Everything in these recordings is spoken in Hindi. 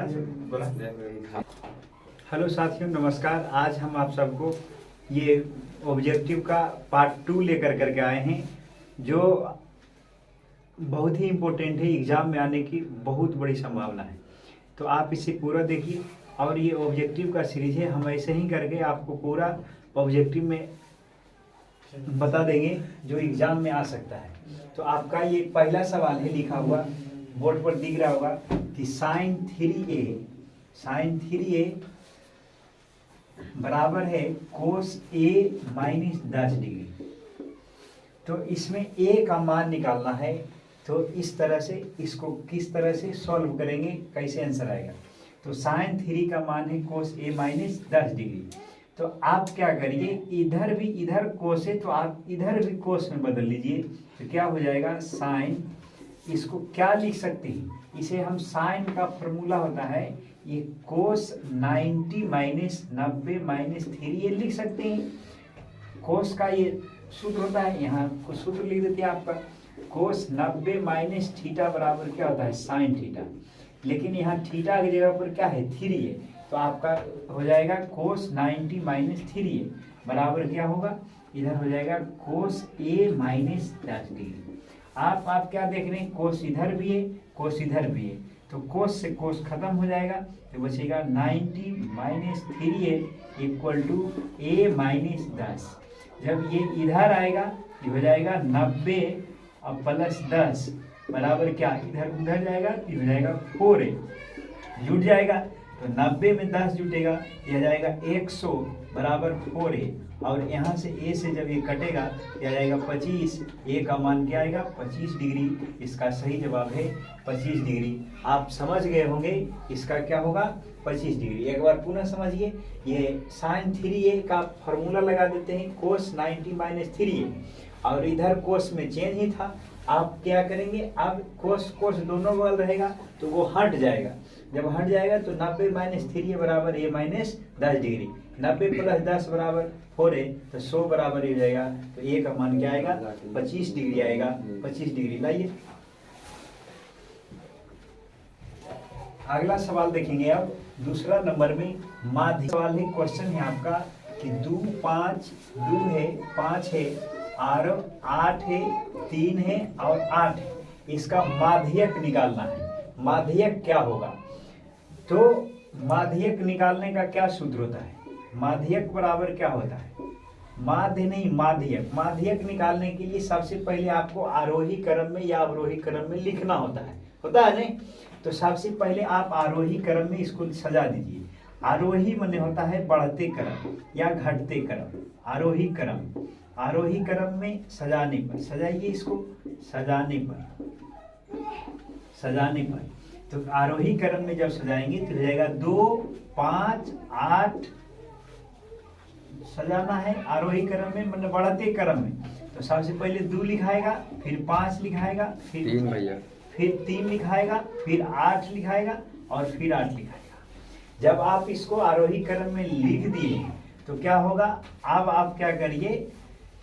हेलो साथियों, नमस्कार। आज हम आप सबको ये ऑब्जेक्टिव का पार्ट 2 लेकर करके आए हैं, जो बहुत ही इम्पोर्टेंट है। एग्ज़ाम में आने की बहुत बड़ी संभावना है, तो आप इसे पूरा देखिए। और ये ऑब्जेक्टिव का सीरीज है, हम ऐसे ही करके आपको पूरा ऑब्जेक्टिव में बता देंगे जो एग्ज़ाम में आ सकता है। तो आपका ये पहला सवाल है, लिखा हुआ बोर्ड पर दिख रहा होगा कि साइन थ्री ए बराबर है कोस ए माइनस 10 डिग्री। तो इसमें ए का मान निकालना है। तो इस तरह से इसको किस तरह से सॉल्व करेंगे, कैसे आंसर आएगा। तो साइन थ्री का मान है कोस ए माइनस 10 डिग्री। तो आप क्या करिए, इधर कोस है तो आप इधर भी कोस में बदल लीजिए। तो क्या हो जाएगा, साइन, इसको क्या लिख सकते हैं, इसे हम साइन का फॉर्मूला होता है ये कोस 90 माइनस 90 माइनस 3 ये लिख सकते हैं। कोस का ये सूत्र होता है, यहाँ को सूत्र लिख देते हैं आपका, कोस 90 माइनस थीटा बराबर क्या होता है, साइन थीटा। लेकिन यहाँ थीटा की जगह पर क्या है, 3 है। तो आपका हो जाएगा कोस 90 माइनस 3 है बराबर क्या होगा, इधर हो जाएगा कोस ए माइनस 10 डिग्री। आप क्या देख रहे हैं, कोस इधर भी है, कोस इधर भी है। तो कोस से कोस खत्म हो जाएगा, तो बचेगा 90 माइनस 3 है इक्वल टू ए माइनस 10। जब ये इधर आएगा ये हो जाएगा 90 और प्लस 10 बराबर क्या, इधर उधर जाएगा, ये हो जाएगा 4 है, जुट जाएगा। तो 90 में 10 जुटेगा, यह जाएगा 100 बराबर 4 है। और यहाँ से ए से जब ये कटेगा यह जाएगा 25, ए का मान क्या आएगा, 25 डिग्री। इसका सही जवाब है 25 डिग्री। आप समझ गए होंगे इसका क्या होगा, 25 डिग्री। एक बार पुनः समझिए, ये साइन 3a का फॉर्मूला लगा देते हैं, कोस 90 माइनस 3a, और इधर कोस में चेंज ही था। आप क्या करेंगे, अब कोस कोस दोनों बगल रहेगा तो वो हट जाएगा। जब हट जाएगा तो 90 माइनस 3 बराबर ए माइनस 10 डिग्री, 90 प्लस 10 बराबर 4 है, तो 100 बराबर हो जाएगा। तो ए का मान क्या आएगा, 25 डिग्री आएगा। 25 डिग्री लाइए। अगला सवाल देखेंगे अब दूसरा नंबर में माध्य सवाल है। क्वेश्चन है आपका कि 2 5 2 है, 5 है और 8 है, 3 है और 8 है, इसका माध्यक निकालना है। माध्यक क्या होगा, तो माध्यक निकालने का क्या सूत्र होता है, माध्यक बराबर क्या होता है, माध्य नहीं माध्यक। माध्यक निकालने के लिए सबसे पहले आपको आरोही क्रम में या अवरोही क्रम में लिखना होता है नहीं। तो सबसे पहले आप आरोही क्रम में इसको सजा दीजिए। आरोही माने होता है बढ़ते क्रम या घटते क्रम। आरोही क्रम में सजाने पर, सजाइए इसको, सजाने पर। तो आरोही क्रम में जब सजाएंगे तो हो जाएगा 2 5 8 सजाना है आरोही क्रम में, मतलब बढ़ते क्रम में। तो सबसे पहले 2 लिखाएगा, फिर 5 लिखाएगा, फिर 3 भैया, फिर 3 लिखाएगा, फिर 8 लिखाएगा और फिर 8 लिखाएगा। जब आप इसको आरोही क्रम में लिख दिए तो क्या होगा, अब आप क्या करिए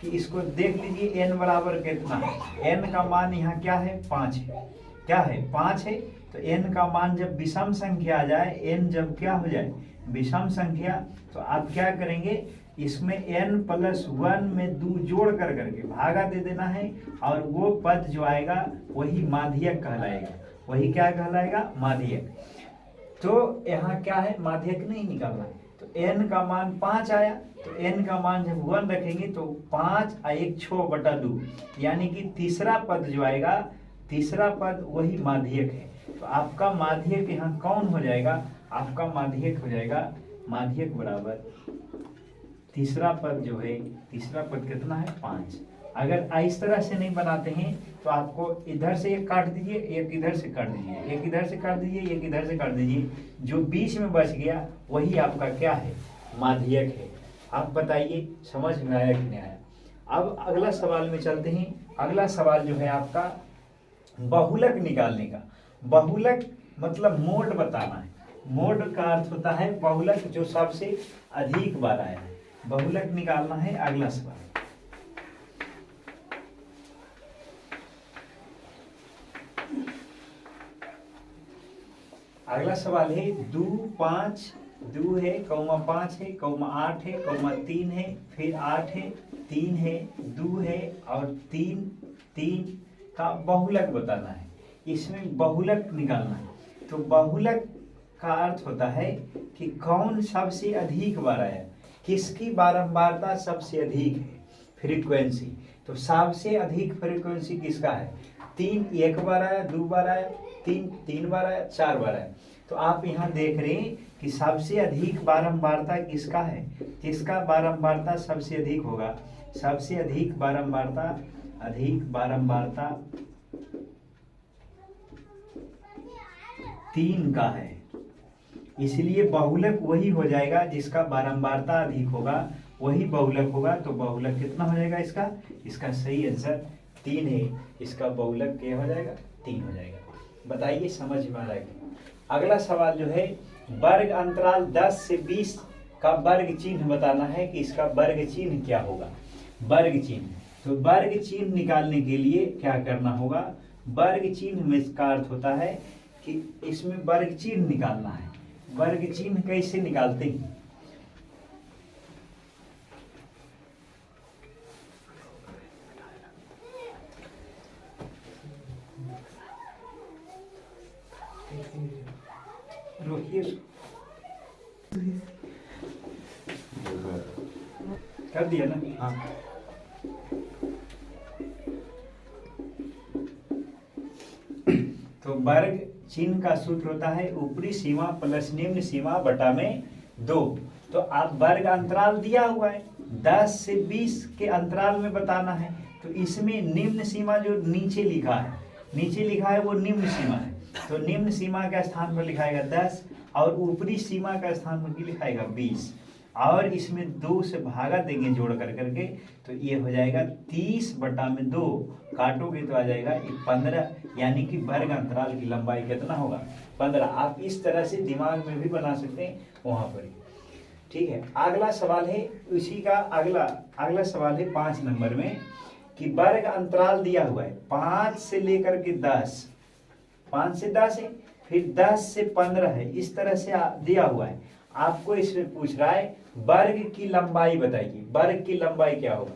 कि इसको देख लीजिए n बराबर कितना है। n का मान यहाँ क्या है, 5 है। क्या है, 5 है। तो n का मान जब विषम संख्या आ जाए, n जब क्या हो जाए, विषम संख्या, तो आप क्या करेंगे, इसमें n प्लस 1 में 2 जोड़ करके भागा दे देना है, और वो पद जो आएगा वही माध्यक कहलाएगा। वही क्या कहलाएगा, माध्यक। तो यहाँ क्या है, माध्यक नहीं निकालना है। तो n का मान 5 आया, तो n का मान जब 1 रखेंगे तो 5 और 1 6/2, यानी कि तीसरा पद जो आएगा, तीसरा पद वही माध्यक है। तो आपका माध्यक यहाँ कौन हो जाएगा, आपका माध्यक हो जाएगा, माध्यक बराबर तीसरा पद जो है, तीसरा पद कितना है, 5। अगर इस तरह से नहीं बनाते हैं तो आपको इधर से एक काट दीजिए, एक इधर से काट दीजिए, एक इधर से काट दीजिए, एक इधर से काट दीजिए, जो बीच में बच गया वही आपका क्या है, माध्यक है। आप बताइए समझ में आया कि नहीं आया। अब अगला सवाल में चलते हैं। अगला सवाल जो है आपका बहुलक निकालने का। बहुलक मतलब मोड बताना है। मोड का अर्थ होता है बहुलक जो सबसे अधिक बार आया है, बहुलक निकालना है। अगला सवाल, अगला सवाल है 2 5 2 है कौमा 5 है कौमा 8 है कौमा 3 है फिर 8 है 3 है 2 है और 3 3 का बहुलक बताना है। इसमें बहुलक निकालना है। तो बहुलक का अर्थ होता है कि कौन सबसे अधिक बार आया, किसकी बारंबारता सबसे अधिक है, फ्रीक्वेंसी। तो सबसे अधिक फ्रीक्वेंसी किसका है? 3 एक बार आया, 2 बार आया, 3 बार आया, 4 बार आया। तो आप यहाँ देख रहे हैं कि सबसे अधिक बारंबारता किसका है, किसका बारंबारता सबसे अधिक होगा? सबसे अधिक बारंबारता 3 का है। इसलिए बहुलक वही हो जाएगा जिसका बारंबारता अधिक होगा, वही बहुलक होगा। तो बहुलक कितना हो जाएगा इसका? इसका सही आंसर 3 है। इसका बहुलक क्या हो जाएगा? 3 हो जाएगा। बताइए समझ में आ रहा है? अगला सवाल जो है वर्ग अंतराल 10 से 20 का वर्ग चिन्ह बताना है कि इसका वर्ग चिन्ह क्या होगा। वर्ग चिन्ह, तो वर्ग चिन्ह निकालने के लिए क्या करना होगा? वर्ग चिन्ह में इसका अर्थ होता है कि इसमें वर्ग चिन्ह निकालना है। वर्ग चिन्ह कैसे निकालते हैं? रोकिए, कर दिया ना? हाँ। तो वर्ग चिन्ह का सूत्र होता है ऊपरी सीमा प्लस निम्न सीमा बटा में 2। तो आप वर्ग अंतराल दिया हुआ है 10 से 20 के अंतराल में बताना है। तो इसमें निम्न सीमा जो नीचे लिखा है वो निम्न सीमा है। तो निम्न सीमा का स्थान पर लिखाएगा 10 और ऊपरी सीमा का स्थान पर लिखाएगा 20 और इसमें 2 से भागा देंगे जोड़ कर करके। तो ये हो जाएगा 30 बटा में 2, काटोगे तो आ जाएगा 15, यानी कि वर्ग अंतराल की लंबाई कितना होगा? 15। आप इस तरह से दिमाग में भी बना सकते हैं वहां पर ही। ठीक है, अगला सवाल है उसी का अगला सवाल है 5 नंबर में कि वर्ग अंतराल दिया हुआ है 5 से लेकर के 10, 5 से 10 है, फिर 10 से 15 है, इस तरह से दिया हुआ है। आपको इसमें पूछ रहा है वर्ग की लंबाई बताइए। वर्ग की लंबाई क्या होगा?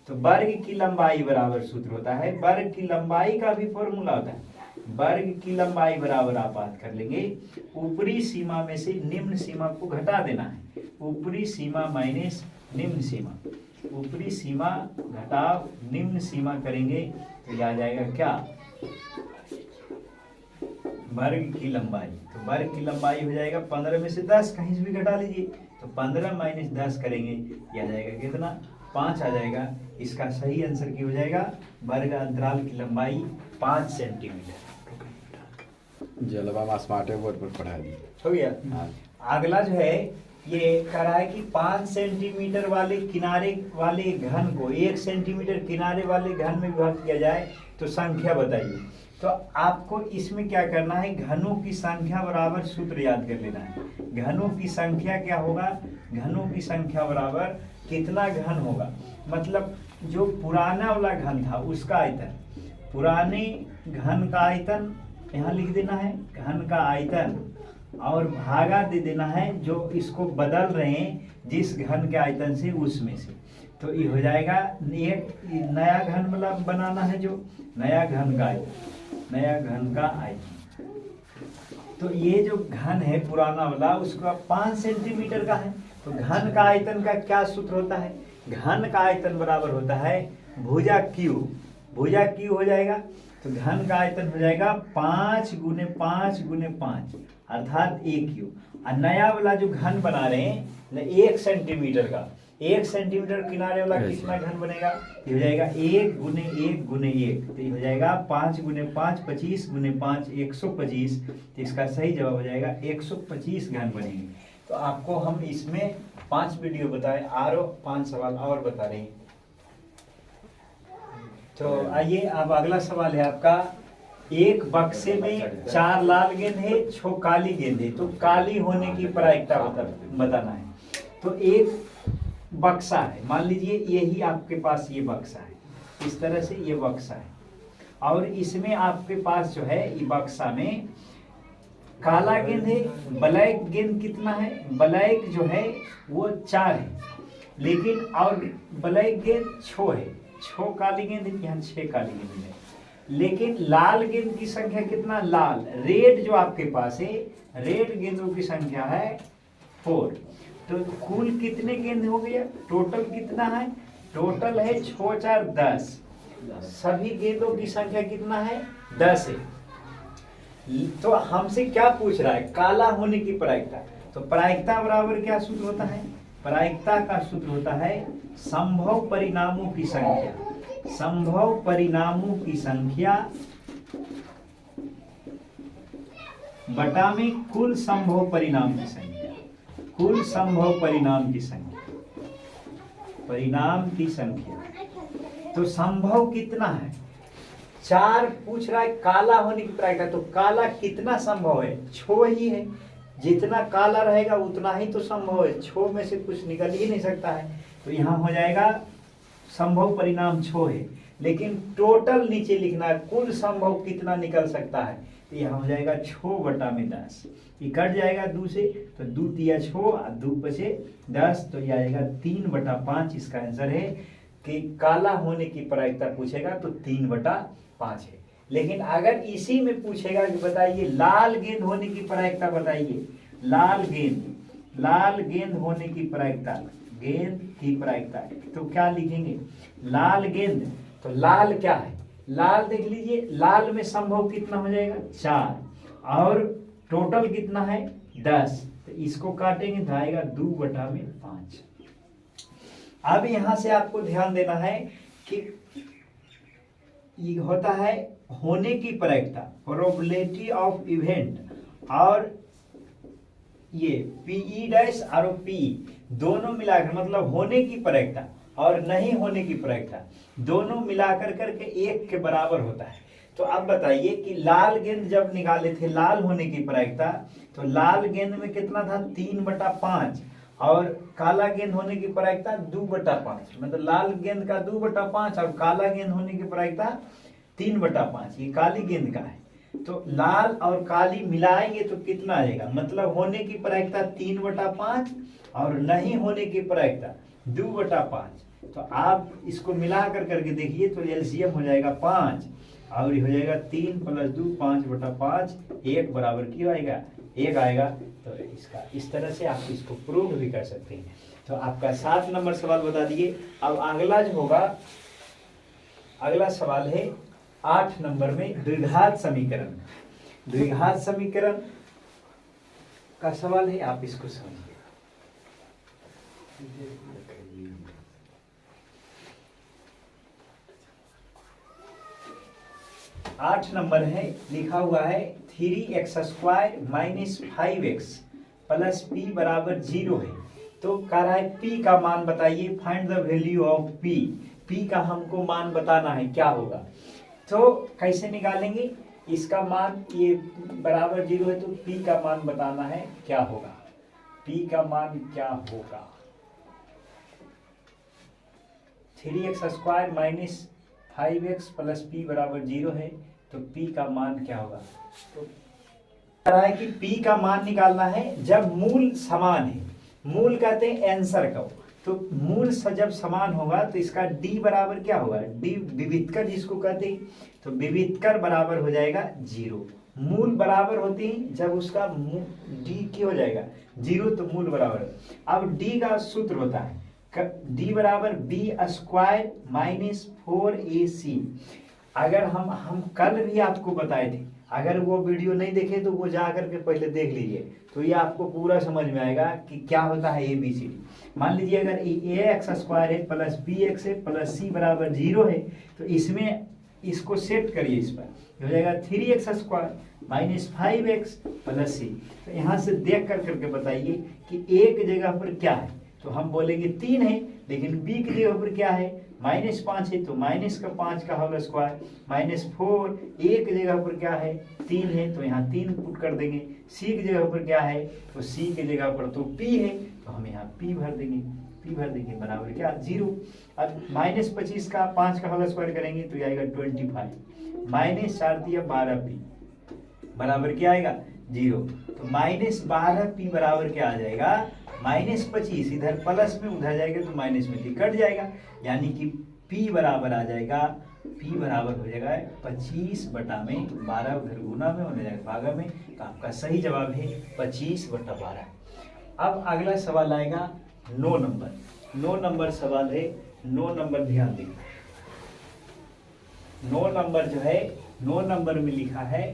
तो वर्ग की लंबाई बराबर सूत्र होता है, वर्ग की लंबाई का भी फॉर्मूला होता है। वर्ग की लंबाई बराबर आप बात कर लेंगे ऊपरी सीमा में से निम्न सीमा को घटा देना है। ऊपरी सीमा माइनस निम्न सीमा, ऊपरी सीमा घटाव निम्न सीमा करेंगे तो यह आ जाएगा क्या? वर्ग की लंबाई। तो वर्ग की लंबाई हो जाएगा 15 में से 10 कहीं से भी घटा लीजिए। तो 15 माइनस 10 करेंगे, यह आ जाएगा कितना? 5 आ जाएगा। इसका सही आंसर क्या हो जाएगा? वर्ग अंतराल की लंबाई 5 सेंटीमीटर। जलवा स्मार्ट बोर्ड पर पढ़ा दी हो गया। अगला जो है ये कह रहा है कि 5 सेंटीमीटर वाले किनारे वाले घन को 1 सेंटीमीटर किनारे वाले घन में विभाजित किया जाए तो संख्या बताइए। तो आपको इसमें क्या करना है? घनों की संख्या बराबर सूत्र याद कर लेना है। घनों की संख्या क्या होगा? घनों की संख्या बराबर कितना घन होगा, मतलब जो पुराना वाला घन था उसका आयतन, पुराने घन का आयतन यहाँ लिख देना है, घन का आयतन, और भागा दे देना है जो इसको बदल रहे हैं जिस घन के आयतन से उसमें से। तो ये हो जाएगा एक नया घन वाला बनाना है, जो नया घन का आयतन, नया घन का आयतन। तो ये जो घन है पुराना वाला उसका 5 सेंटीमीटर का है। तो घन का आयतन का क्या सूत्र होता है? घन का आयतन बराबर होता है भुजा क्यू, भुजा क्यू हो जाएगा। तो घन का आयतन हो जाएगा 5 गुने 5 गुने 5 अर्थात 1 क्यू। और नया वाला जो घन बना रहे हैं 1 सेंटीमीटर का, 1 सेंटीमीटर किनारे वाला कितना घन बनेगा? ये हो जाएगा 1 गुने 1 गुने 1। तो ये हो जाएगा 5 गुने 5 25 गुने 5 125। तो इसका सही जवाब हो जाएगा 125 घन बनेंगे। तो आपको हम इसमें 5 वीडियो बताए और 5 सवाल और बता रहे हैं। तो आइए अब अगला सवाल है आपका, एक बक्से में 4 लाल गेंद है, 6 काली गेंद है, तो काली होने की प्रायिकता बताना है। तो एक बक्सा है, मान लीजिए यही आपके पास ये बक्सा है, इस तरह से ये बक्सा है और इसमें आपके पास जो है ये बक्सा में काला गेंद है, ब्लैक गेंद कितना है, ब्लैक जो है वो 4 है, लेकिन और ब्लैक गेंद 6 है, 6 काली गेंद है, यहाँ 6 काली गेंद है, लेकिन लाल गेंद की संख्या कितना, लाल रेड जो आपके पास है, रेड गेंदों की संख्या है 4। तो कुल कितने गेंद हो गया, टोटल कितना है, टोटल है 6 4 10, सभी गेंदों की संख्या कितना है, 10 है। तो हमसे क्या पूछ रहा है, काला होने की प्रायिकता। तो प्रायिकता बराबर क्या सूत्र होता है, प्रायिकता का सूत्र होता है संभव परिणामों की संख्या, संभव परिणामों की संख्या बटा में कुल संभव परिणाम की संख्या, कुल संभव परिणाम की संख्या, परिणाम की संख्या। तो संभव कितना है, 4 पूछ रहा है काला होने की प्रायिकता, तो काला कितना संभव है, 6 ही है, जितना काला रहेगा उतना ही तो संभव है, 6 में से कुछ निकल ही नहीं सकता है। तो यहाँ हो जाएगा संभव परिणाम 6 है, लेकिन टोटल नीचे लिखना है कुल संभव कितना निकल सकता है। तो यहाँ हो जाएगा 6 बटा में 10, ये कट जाएगा 2 से, तो 2 तिया 6 और 2 बचे 10, तो ये आएगा 3 बटा 5। इसका आंसर है कि काला होने की प्रायिकता पूछेगा तो 3 बटा 5 है। लेकिन अगर इसी में पूछेगा कि बताइए लाल गेंद होने की प्रायिकता बताइए, लाल गेंद होने की प्रायिकता, गेंद की प्रायिकता, तो क्या लिखेंगे, लाल गेंद, तो लाल क्या है, लाल देख लीजिए, लाल में संभव कितना हो जाएगा 4 और टोटल कितना है 10, तो इसको काटेंगे तो आएगा 2 बटा में 5। अब यहां से आपको ध्यान देना है कि ये होता है होने की प्रायिकता, प्रोबेबिलिटी ऑफ इवेंट, और ये पीई डैश और पी दोनों मिलाकर मतलब होने की प्रायिकता और नहीं होने की प्रायिकता दोनों मिलाकर करके 1 के बराबर होता है। तो अब बताइए कि लाल गेंद जब निकाले थे लाल होने की प्रायिकता, तो लाल गेंद में कितना था 3 बटा 5 और काला गेंद होने की प्रायिकता 2 बटा 5, मतलब लाल गेंद का 2 बटा 5 और काला गेंद होने की प्रायिकता 3 बटा 5, ये काली गेंद का है। तो लाल और काली मिलाएंगे तो कितना आएगा, मतलब होने की प्रायिकता 3 बटा 5 और नहीं होने की प्रायिकता 2 बटा 5। तो आप इसको मिला कर करके देखिए तो एलसीएम हो जाएगा 5 और ये हो जाएगा 3 + 2 5 बटा 5, 1 बराबर क्यों आएगा, 1 आएगा। तो इसका इस तरह से आप इसको प्रूव भी कर सकते हैं। तो आपका 7 नंबर सवाल बता दिए। अब अगला जो होगा, अगला सवाल है 8 नंबर में द्विघात समीकरण, द्विघात समीकरण का सवाल है, आप इसको समझिए। 8 नंबर है, लिखा हुआ है 3x² - 5x + p बराबर 0 है। तो कह रहा है p का मान बताइए, find the value of p, p का हमको मान बताना है क्या होगा। तो कैसे निकालेंगे, इसका मान ये बराबर 0 है तो p का मान बताना है क्या होगा, p का मान क्या होगा। 3x² - 5x + p बराबर 0 है तो p का मान क्या होगा। तो कह रहा है कि p का मान निकालना है जब मूल समान है, मूल कहते हैं आंसर को, तो मूल जब समान होगा तो इसका d बराबर क्या होगा, d विविधकर जिसको कहते हैं, तो विविधकर बराबर हो जाएगा 0। मूल बराबर होते हैं जब उसका d क्या हो जाएगा 0, तो मूल बराबर। अब d का सूत्र होता है d बराबर b² - 4ac। अगर हम कल भी आपको बताए थे, अगर वो वीडियो नहीं देखे तो वो जा करके पहले देख लीजिए, तो ये आपको पूरा समझ में आएगा कि क्या होता है ABCD। मान लीजिए अगर ax² है + bx है + c बराबर 0 है, तो इसमें इसको सेट करिए, इस पर हो जाएगा 3x² - 5x + c। तो यहाँ से देख कर करके बताइए कि एक जगह पर क्या है, तो हम बोलेंगे 3 है, लेकिन b की जगह पर क्या है -5 है, तो -5 का होल स्क्वायर, -4 एक जगह पर क्या है 3 है, तो यहाँ 3 पुट कर देंगे। c की जगह पर क्या है, तो c की जगह पर तो p है, तो हम यहाँ p भर देंगे बराबर क्या 0। अब -25 का 5 का होल स्क्वायर करेंगे तो आएगा 25, -4 दिया 12p बराबर क्या आएगा 0। तो -12p बराबर क्या आ जाएगा, -25। इधर प्लस में उधर जाएगा तो माइनस में कट जाएगा, यानी कि p बराबर आ जाएगा, p बराबर हो जाएगा 25/12। उधर गुना में होने जाएगा भागा में, तो आपका सही जवाब है 25/12। अब अगला सवाल आएगा 9 नंबर। 9 नंबर सवाल है। 9 नंबर ध्यान दें। 9 नंबर जो है, 9 नंबर में लिखा है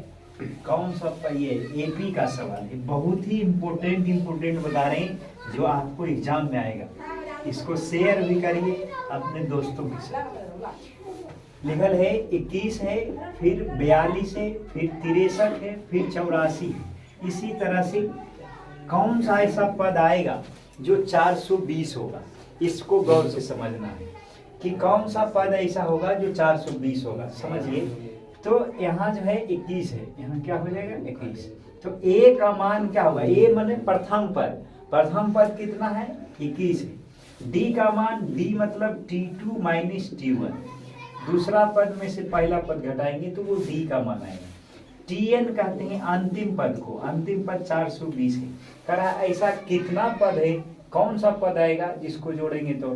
कौन सा, ये एपी का सवाल है। बहुत ही इम्पोर्टेंट बता रहे हैं, जो आपको एग्जाम में आएगा। इसको शेयर भी करिए अपने दोस्तों के साथ। लिखल है 21 है, फिर 42 है, फिर 63 है, फिर 84 है। इसी तरह से कौन सा ऐसा पद आएगा जो 420 होगा, इसको गौर से समझना है कि कौन सा पद ऐसा होगा जो 420 होगा। समझिए, तो यहाँ जो है 21 है, यहाँ क्या हो जाएगा 21। तो a का मान क्या होगा, a माने प्रथम पद, प्रथम पद कितना है 21 है। d का मान, d मतलब t2 माइनस t1, दूसरा पद में से पहला पद घटाएंगे तो वो d का मान आएगा। tn कहते हैं अंतिम पद को, अंतिम पद 420 है। करा ऐसा कितना पद है, कौन सा पद आएगा जिसको जोड़ेंगे तो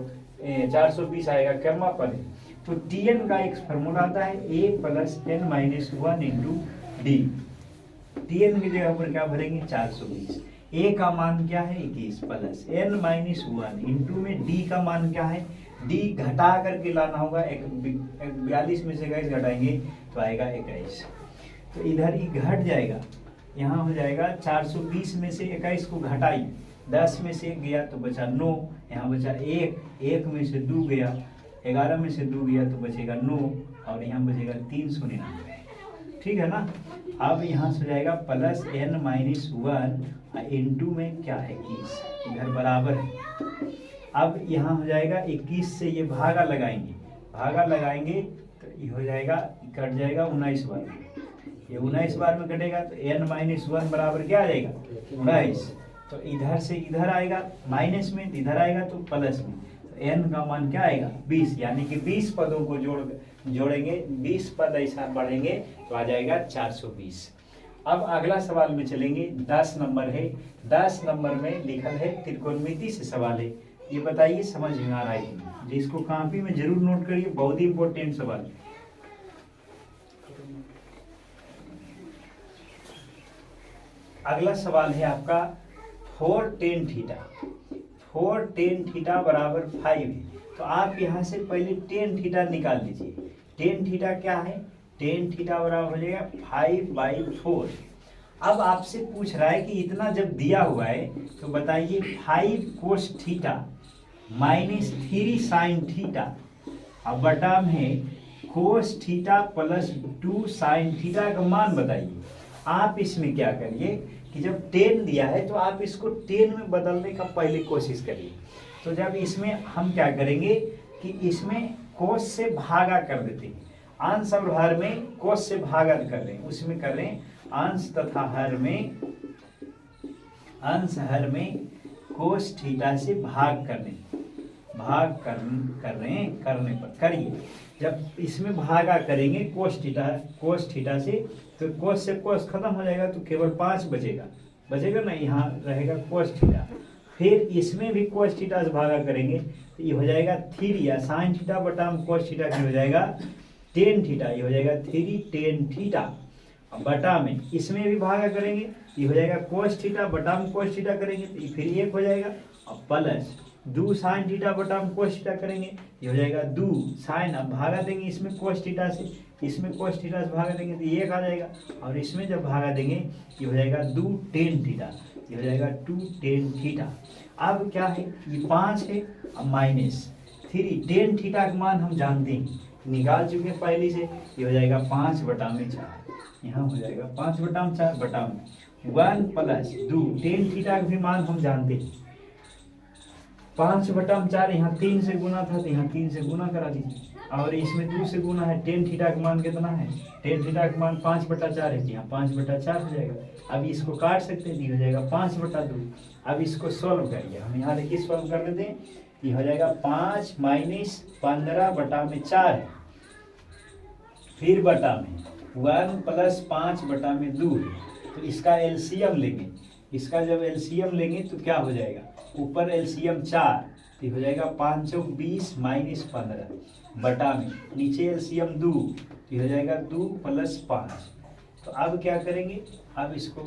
420 आएगा, कर्मा पद है। तो tn का एक फॉर्मूला आता है a + n - 1 × d। tn की जगह पर क्या भरेंगे 420। a का मान क्या है 21 प्लस n - 1 इंटू में d का मान क्या है, d घटा करके लाना होगा। 42 में से 21 घटाएंगे तो आएगा 21। तो इधर ही घट जाएगा, यहाँ हो जाएगा 420 में से 21 को घटाइए, 10 में से 1 गया तो बचा 9, यहाँ बचा 1, 1 में से 2 गया, 11 में से 2 गया तो बचेगा 9, और यहाँ बचेगा 399। ठीक है ना। अब यहाँ से हो जाएगा प्लस n - 1 इंटू में क्या है 21, इधर बराबर है। अब यहाँ हो जाएगा 21 से ये भागा लगाएंगे, भागा लगाएंगे तो ये हो जाएगा, कट जाएगा 19 बार, ये 19 बार में कटेगा तो n - 1 बराबर क्या आ जाएगा 19। तो इधर से इधर आएगा माइनस में, इधर आएगा तो प्लस में, तो n का मान क्या आएगा 20, यानी कि 20 पदों को जोड़ेंगे, 20 पद ऐसा बढ़ेंगे तो आ जाएगा 420। अब अगला सवाल में चलेंगे, 10 नंबर है। 10 नंबर में लिखल है त्रिकोणमिति से सवाल है। ये बताइए समझ में आ रहा है कि नहीं? जिसको कॉपी में जरूर नोट करिए, बहुत ही इंपॉर्टेंट सवाल। अगला सवाल है आपका 4 tan थीटा। 4 tan थीटा बराबर 5 है। तो आप यहाँ से पहले tan थीटा निकाल लीजिए। tan थीटा क्या है, tan थीटा बराबर हो जाएगा 5/4। अब आपसे पूछ रहा है कि इतना जब दिया हुआ है तो बताइए 5 cos theta minus 3 sin theta, अब बटा में cos theta plus 2 sin theta का मान बताइए। आप इसमें क्या करिए कि जब 10 दिया है तो आप इसको 10 में बदलने का पहले कोशिश करिए। तो जब इसमें हम क्या करेंगे कि इसमें cos से भागा कर देते हैं, अंश और हर में cos से भागा कर रहे हैं, उसमें कर रहे हैं अंश तथा हर में, अंश हर में cos थीटा से भाग करने, भाग कर रहे हैं, करने पर करिए। जब इसमें भागा करेंगे cos थीटा से, तो cos से cos खत्म हो जाएगा तो केवल 5 बचेगा ना, यहाँ रहेगा cos थीटा। फिर इसमें भी cos थीटा से भागा करेंगे तो ये हो जाएगा 3 या sin थीटा बटा cos थीटा की हो जाएगा tan थीटा, ये हो जाएगा 3 tan थीटा बटा में, इसमें भी भागा करेंगे ये हो जाएगा cos थीटा बटा में cos थीटा करेंगे तो ये फिर 1 हो जाएगा, और प्लस 2 sin थीटा बटा में cos थीटा करेंगे ये हो जाएगा 2 sin, अब भागा देंगे इसमें cos थीटा से, इसमें cos थीटा से भागा देंगे तो ये 1 आ जाएगा, और इसमें जब भागा देंगे ये हो जाएगा 2 tan थीटा, ये हो जाएगा 2 tan थीटा। अब क्या है, ये 5 है, अब माइनस 3 tan थीटा का मान हम जानते हैं, निकाल चुके हैं पहले से, ये हो जाएगा 5/4, यहाँ हो जाएगा 5/4 बटा में 1 प्लस 2 tan थीटा का भी मान हम जानते हैं 5/4, यहाँ 3 से गुना था तो यहाँ 3 से गुना करा दीजिए, और इसमें 2 से गुना है। tan थीटा का मान कितना है, tan थीटा का मान 5/4 है, यहाँ 5/4 हो जाएगा। अब इसको काट सकते हैं, ये हो जाएगा 5/2। अब इसको सॉल्व करिए, हम यहाँ देखिए सॉल्व कर लेते हैं, ये हो जाएगा 5 - 15/4 है, फिर बटा में 1 प्लस 5/2 है, तो इसका एलसीएम लेंगे, इसका जब एलसीएम लेंगे तो क्या हो जाएगा, ऊपर एलसीएम 4 तो हो जाएगा 5 चौक 20 माइनस 15 बटा में नीचे एलसीएम 2 तो हो जाएगा 2 प्लस 5। तो अब क्या करेंगे, अब इसको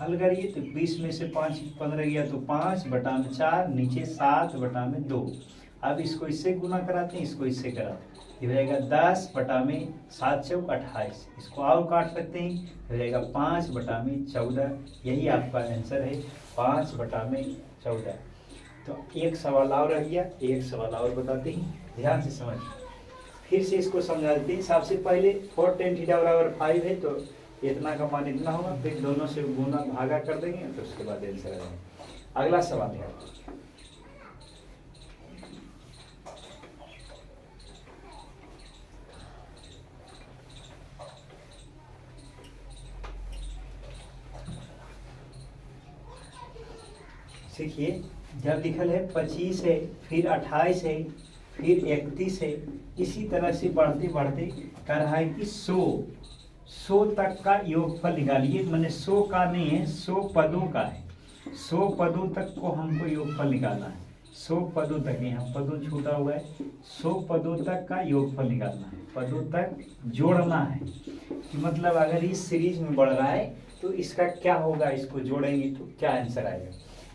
हल करिए तो 20 में से 5 15 गया तो 5 बटा में 4 नीचे 7 बटा में 2। अब इसको इससे गुना कराते हैं, इसको इससे कराते हैं, ये हो जाएगा 10 बटा में 7 चौक 28। इसको और काट सकते हैं, हो जाएगा 5 बटा में 14। यही आपका आंसर है 5 बटा में 14। तो एक सवाल और रह गया, एक सवाल और बताते हैं, ध्यान से समझ, फिर से इसको समझा देते हैं। सबसे पहले 4 tan थीटा बराबर 5 है तो इतना का मान इतना होगा, फिर दोनों से गुना भागा कर देंगे तो उसके बाद आंसर आ जाएगा। अगला सवाल है, देखिए जब लिखल है 25 है, फिर 28 है, फिर 31 है, इसी तरह से बढ़ते बढ़ते कर रहा है कि 100 तक का योगफल निकालिए। मैंने 100 का नहीं है, 100 पदों का है, 100 पदों तक को हमको योगफल निकालना है। 100 पदों तक, यहाँ पदों छूटा हुआ है, 100 पदों तक का योगफल निकालना है, पदों तक जोड़ना है। कि मतलब अगर इस सीरीज में बढ़ रहा है तो इसका क्या होगा, इसको जोड़ेंगे तो क्या आंसर आएगा।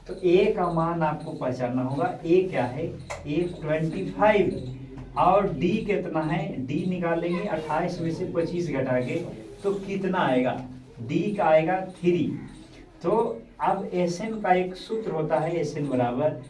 तो ए का मान आपको पहचानना होगा। ए क्या है, ए 25 और डी कितना है, डी निकालेंगे 28 में से 25 घटा के तो कितना आएगा, डी का आएगा 3। तो अब एस एन का एक सूत्र होता है, एस एन बराबर